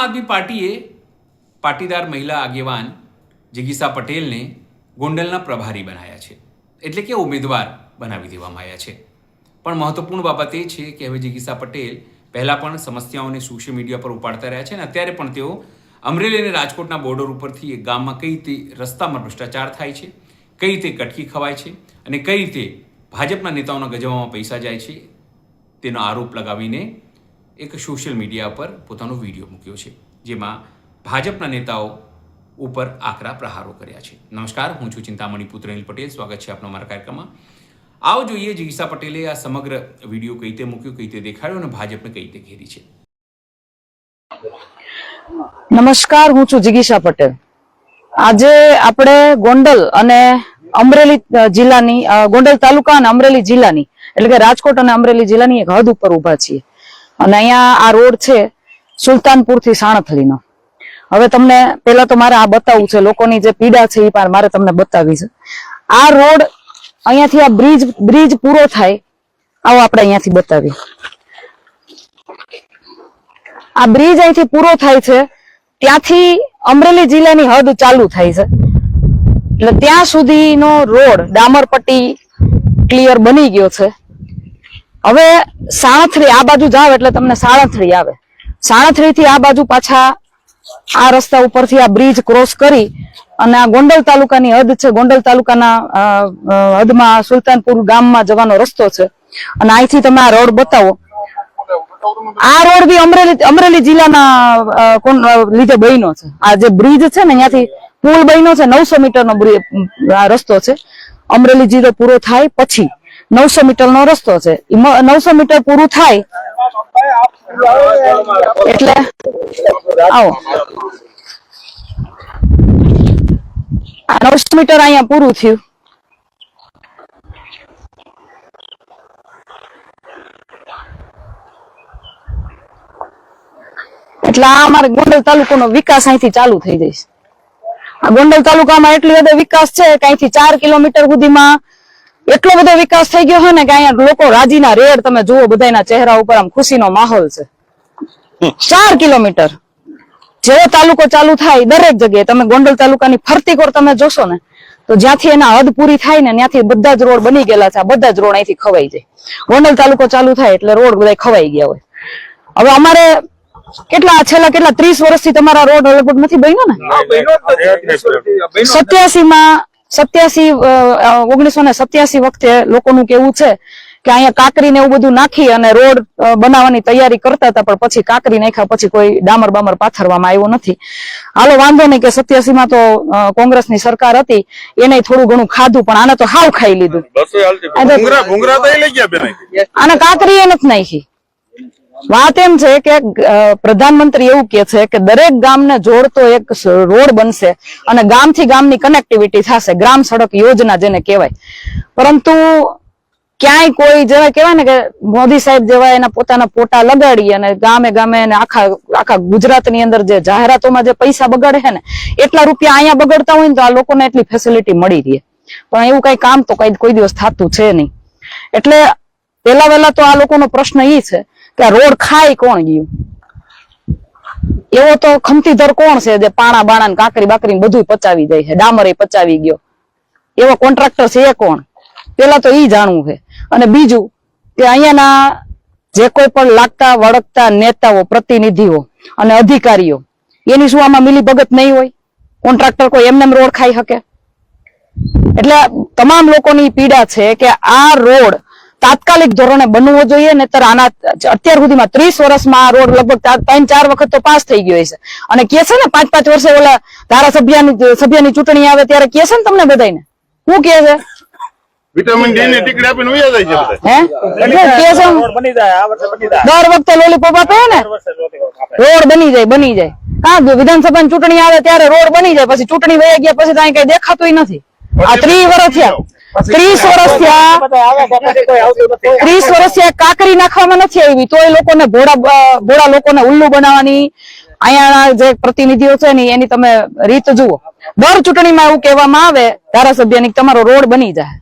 આદમી પાર્ટીએ પાટીદાર મહિલા આગેવાન જિગીસા પટેલને ગોંડલના પ્રભારી બનાવ્યા છે, એટલે કે ઉમેદવાર બનાવી દેવામાં આવ્યા છે. પણ મહત્વપૂર્ણ બાબત એ છે કે હવે જિગીસા પટેલ પહેલાં પણ સમસ્યાઓને સોશિયલ મીડિયા પર ઉપાડતા રહ્યા છે અને અત્યારે પણ તેઓ અમરેલી અને રાજકોટના બોર્ડર ઉપરથી એક ગામમાં કઈ રીતે રસ્તામાં ભ્રષ્ટાચાર થાય છે, કઈ રીતે કટકી ખવાય છે અને કઈ રીતે ભાજપના નેતાઓના ગજવામાં પૈસા જાય છે તેનો આરોપ લગાવીને એક સોશિયલ મીડિયા પર પોતાનો વિડીયો મૂક્યો છે, જેમાં ભાજપના નેતાઓ ઉપર આકરા પ્રહારો કર્યા છે. નમસ્કાર, હું છું ચિંતામણી પુત્ર અનિલ પટેલ. સ્વાગત છે આપનો અમારા કાર્યક્રમમાં. આવો જોઈએ જિગીસા પટેલે આ સમગ્ર વિડીયો કઈ રીતે મૂક્યો, કઈ રીતે દેખાડ્યો અને ભાજપને કઈ રીતે ઘેરી છે. નમસ્કાર, હું છું જિગીસા પટેલ. આજે આપણે ગોંડલ અને અમરેલી જિલ્લાની, ગોંડલ તાલુકા અને અમરેલી જિલ્લાની, એટલે કે રાજકોટ અને અમરેલી જિલ્લાની એક હદ ઉપર ઉભા છીએ અને અહીંયા આ રોડ છે સુલતાનપુર થી સાણથલીનો. હવે તમને પેલા તો મારે આ બતાવવું છે, લોકોની જે પીડા છે એ મારે તમને બતાવી છે. આ રોડ અહીંયાથી આ બ્રિજ પૂરો થાય, આવો આપણે અહીંયાથી બતાવીએ. આ બ્રિજ અહીંથી પૂરો થાય છે, ત્યાંથી અમરેલી જિલ્લાની હદ ચાલુ થાય છે, એટલે ત્યાં સુધીનો રોડ ડામરપટ્ટી ક્લિયર બની ગયો છે. હવે સાણથરી આ બાજુ જાવ એટલે તમને સાણથરી આવે, સાણથરી થી આ બાજુ પાછા આ રસ્તા ઉપરથી આ બ્રિજ ક્રોસ કરી અને આ ગોંડલ તાલુકાની હદ છે, ગોંડલ તાલુકાના હદમાં સુલતાનપુર ગામમાં જવાનો રસ્તો છે. અને અહીંથી તમે આ રોડ બતાવો, આ રોડ બી અમરેલી જિલ્લાના લીધે બન્યો છે. આ જે બ્રિજ છે ને અહીંયાથી પુલ બન્યો છે, 900 મીટરનો રસ્તો છે. અમરેલી જિલ્લો પૂરો થાય પછી 900 મીટરનો રસ્તો છે. 900 મીટર પૂરું થાય એટલે આવો, આ 900 મીટર અહીંયા પૂરું થયું. એટલે આ અમારે ગોંડલ તાલુકાનો વિકાસ અહીંથી ચાલુ થઈ જશે. આ ગોંડલ તાલુકામાં એટલી બધો વિકાસ છે કે અહીંથી 4 કિલોમીટર સુધીમાં એટલો બધો વિકાસ થઈ ગયો છે ને કે અહીંયા લોકો રાજીના રેડ તમે જુઓ, બધાના ચહેરા ઉપર આમ ખુશીનો માહોલ છે. 4 કિલોમીટર જેવો તાલુકો ચાલુ થાય દરેક જગ્યાએ તમે ગોંડલ તાલુકાની ફરતી કોર તમે જોશો ને તો જ્યાંથી એના હદ પૂરી થાય ને ત્યાંથી બધા જ રોડ બની ગયેલા છે. આ બધા જ રોડ અહીંથી ખવાઈ જાય. ગોંડલ તાલુકો ચાલુ થાય એટલે રોડ બધા ખવાઈ ગયા હોય. હવે અમારે છેલ્લા 30 વર્ષથી તમારા રોડ લગભગ નથી બન્યો ને. 1987 વખતે લોકોનું કેવું છે કે અહીંયા કાંકરી ને એવું બધું નાખી અને રોડ બનાવવાની તૈયારી કરતા હતા, પણ પછી કાંકરી નાખ્યા પછી કોઈ ડામર બામર પાથરવામાં આવ્યો નથી. હાલો વાંધો નહીં કે 87 માં તો કોંગ્રેસની સરકાર હતી, એને થોડું ઘણું ખાધું, પણ આને તો હાવ ખાઈ લીધું. આને કાંકરી એ નથી નાખી. વાત એમ છે કે પ્રધાનમંત્રી એવું કે છે કે દરેક ગામને જોડતો એક રોડ બનશે અને ગામથી ગામની કનેક્ટિવિટી થશે, ગ્રામ સડક યોજના જેને કહેવાય. પરંતુ ક્યાંય કોઈ જેવા કહેવાય ને કે મોદી સાહેબ જેવા એના પોતાના પોટા લગાડી અને ગામે ગામે આખા ગુજરાતની અંદર જે જાહેરાતોમાં જે પૈસા બગાડે છે ને એટલા રૂપિયા અહીંયા બગડતા હોય ને તો આ લોકોને એટલી ફેસિલિટી મળી રહે, પણ એવું કઈ કામ તો કોઈ દિવસ થતું છે નહીં. એટલે પેલા તો આ લોકોનો પ્રશ્ન એ છે કે રોડ ખાય કોણ ગયું? એવો તો ખમતીધર કોણ છે જે પાણા બાણા કાંકરી બાકરી બધું પચાવી જાય છે, ડામર એ પચાવી ગયો, એવો કોન્ટ્રાક્ટર છે એ કોણ? પેલા તો ઈ જાણવું છે. અને બીજું કે અહીંયાના જે કોઈ પણ લાગતા વળગતા નેતાઓ, પ્રતિનિધિઓ અને અધિકારીઓ, એની શું આમાં મિલી ભગત નહીં હોય? કોન્ટ્રાક્ટર કોઈ એમને રોડ ખાઈ શકે? એટલે તમામ લોકોની પીડા છે કે આ રોડ તાત્કાલિક ધોરણે બનવો જોઈએ, નહીતર આના અત્યાર સુધીમાં 30 વર્ષમાં આ રોડ લગભગ 3-4 વખત તો પાસ થઈ ગયો છે. અને કે છે ને 5-5 વર્ષે ઓલા ધારાસભ્યની ચૂંટણી આવે ત્યારે કે છે ને તમને બધાને શું કે છે? વિટામિન ડી ની ટીકડી આપીને ઉયા જાય છે બધા. દર વખતે લોલીપોપ આપે ને, રોડ બની જાય. હા, વિધાનસભાની ચૂંટણી આવે ત્યારે રોડ બની જાય, પછી ચૂંટણી વહી ગયા પછી તો કઈ દેખાતું નથી. આ 30 વર્ષ થયા, 30 વર્ષથી કાંકરી નાખવામાં નથી આવી, તોય લોકોને ભોળા લોકોને ઉલ્લુ બનાવવાની અહીંયા જે પ્રતિનિધિઓ છે ને એની તમે રીત જુઓ. દર ચૂંટણીમાં એવું કહેવામાં આવે ધારાસભ્યની તમારો રોડ બની જાય.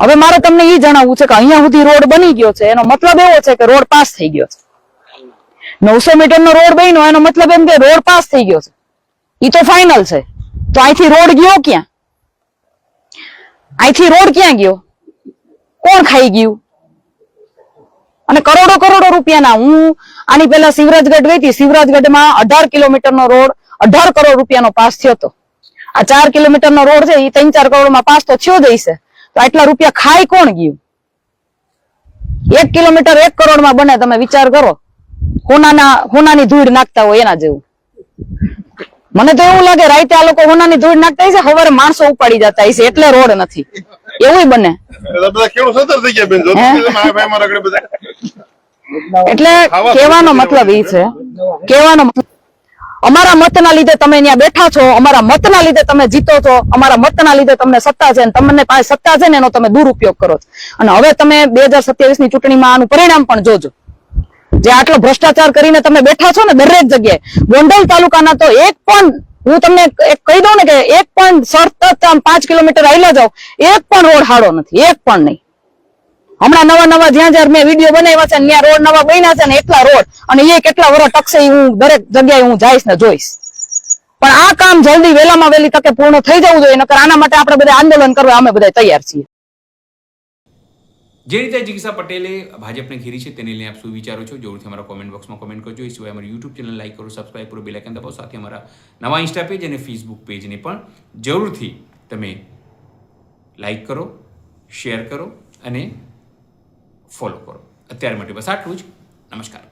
હવે મારે તમને એ જણાવવું છે કે અહીંયા સુધી રોડ બની ગયો છે, એનો મતલબ એવો છે કે રોડ પાસ થઈ ગયો છે. 900 મીટરનો રોડ બન્યો એનો મતલબ એમ કે રોડ પાસ થઈ ગયો છે, ઈ તો ફાઇનલ છે. તો અહીંથી રોડ ગયો ક્યાં? અહીંથી રોડ ક્યાં ગયો? કોણ ખાઈ ગયું? અને કરોડો કરોડો રૂપિયાના, હું આની પહેલા શિવરાજગઢ ગઈ હતી, શિવરાજગઢમાં 18 કિલોમીટરનો રોડ 18 કરોડ રૂપિયાનો પાસ થયો હતો. આ 4 કિલોમીટરનો રોડ છે એ 3-4 કરોડમાં પાસ તો થયો જ હશે. તો આટલા રૂપિયા ખાઈ કોણ ગયું? 1 કિલોમીટર 1 કરોડમાં બને, તમે વિચાર કરો. હોનાની ધૂળ નાખતા હોય એના જેવું. મને તો એવું લાગે રાતે આ લોકો હોનાની ધૂળ નાખતા હશે, સવારે માણસો ઉપાડી જતા હશે એટલે રોડ નથી, એવું બને. બધા ખેડૂત સતર થઈ ગયા બેન, મારા આગળ બધા. એટલે કહેવાનો મતલબ એ છે, કહેવાનો મતલબ અમારા મતના લીધે તમે અહીંયા બેઠા છો, અમારા મતના લીધે તમે જીતો છો, અમારા મતના લીધે તમને સત્તા છે, તમને પાસે સત્તા છે ને એનો તમે દુરુપયોગ કરો છો. અને હવે તમે 2027 ની ચૂંટણીમાં આનું પરિણામ પણ જોજો. જે આટલો ભ્રષ્ટાચાર કરીને તમે બેઠા છો ને દરેક જગ્યાએ, ગોંડલ તાલુકાના તો એક પણ, હું તમને કહી દઉં ને કે એક પણ સતત આમ 5 કિલોમીટર આયલા જાવ, એક પણ રોડ હાડો નથી, એક પણ નહીં. હમણાં નવા જ્યાં મેં વિડીયો બનાવ્યા છે ત્યાં રોડ નવા બન્યા છે ને એટલા રોડ, અને એ કેટલા વર્ષ ટકશે હું દરેક જગ્યાએ હું જઈશ ને જોઈશ. પણ આ કામ જલ્દી વહેલામાં વહેલી તકે પૂર્ણ થઈ જવું જોઈએ, નકર આના માટે આપણે બધા આંદોલન કરવા અમે બધા તૈયાર છીએ. જે રીતે જિગીસા પટેલે ભાજપને ઘેરી છે તેને લઈને આપ શું વિચારો છો જરૂરથી અમારા કોમેન્ટ બોક્સમાં કોમેન્ટ કરજો. એ સિવાય અમારી યુટ્યુબ ચેનલ લાઈક કરો, સબસ્ક્રાઈબ કરો, બેલ આઇકન દબાવો, સાથે અમારા નવા ઇન્સ્ટા પેજ અને ફેસબુક પેજને પણ જરૂરથી તમે લાઈક કરો, શેર કરો અને ફોલો કરો. અત્યાર માટે બસ આટલું જ. નમસ્કાર.